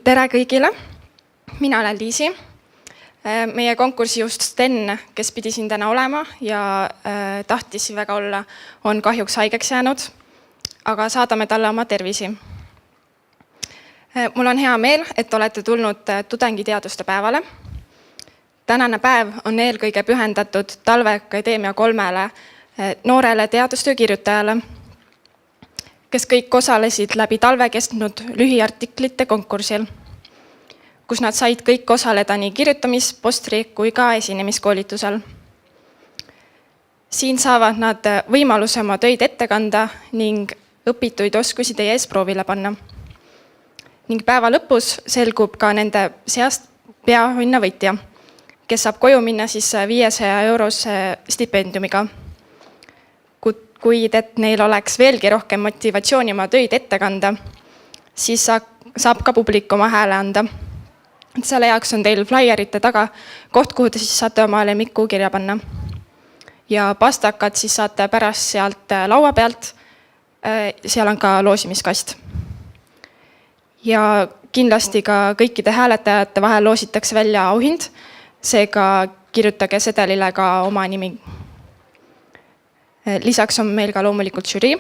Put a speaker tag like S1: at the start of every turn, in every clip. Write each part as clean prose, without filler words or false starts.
S1: Tere kõigile, mina olen Liisi. Meie konkursi just Sten, kes pidi siin täna olema ja tahtis väga olla, on kahjuks haigeks jäänud, aga saadame talle oma tervisi. Mul on hea meel, et olete tulnud tudengiteaduste päevale. Tänane päev on eelkõige pühendatud Talveakadeemia 3 noorele teadustöö kirjutajale, kes kõik osalesid läbi talve kestnud lühiartiklite konkursil, kus nad said kõik osaleda nii kirjutamis-, postri- kui ka esinemiskoolitusel. Siin saavad nad võimaluse oma töid ette kanda ning õpituid oskusi teie ees proovile panna. Ning päeva lõpus selgub ka nende seast peahinna võitja, kes saab koju minna 500 eurose stipendiumiga. Kuid et neil oleks veelgi rohkem motivatsiooni oma töid ette kanda, siis saab ka publik oma hääle anda. Selle jaoks on teil flyerite taga koht, kuhu te siis saate oma lemmiku kirja panna. Ja pastakad siis saate pärast sealt laua pealt, seal on ka loosimiskast. Ja kindlasti ka kõikide hääletajate vahel loositakse välja auhind, seega kirjutage sedelile ka oma nimi. Lisaks on meil ka loomulikult žürii,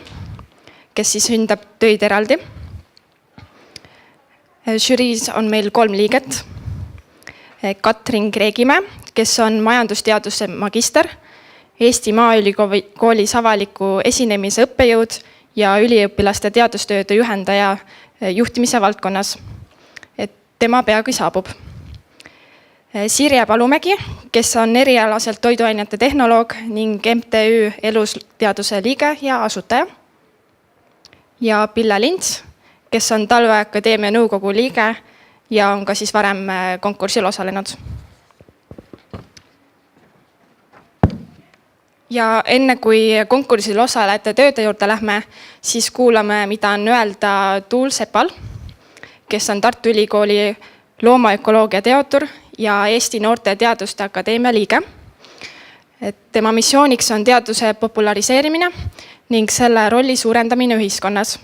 S1: kes siis hindab töid eraldi. Žüriis on meil 3 liiget. Katrin Kreegimäe, kes on majandusteaduse magister, Eesti Maaülikoolis avaliku esinemise õppejõud ja üliõpilaste teadustööde juhendaja juhtimise valdkonnas. Tema peagi saabub. Sirje Palumägi, kes on erialaselt toiduainete tehnoloog ning MTÜ Elusteaduse liige ja asutaja. Ja Pille Lints, kes on Talveakadeemia nõukogu liige ja on ka siis varem konkursil osalenud. Ja enne kui konkursil osalejate tööde juurde lähme, siis kuulame, mida on öelda Tuul Sepal, kes on Tartu Ülikooli loomaökoloogia teadur ja Eesti Noorte Teaduste Akadeemia liige. Tema missiooniks on teaduse populariseerimine ning selle rolli suurendamine ühiskonnas.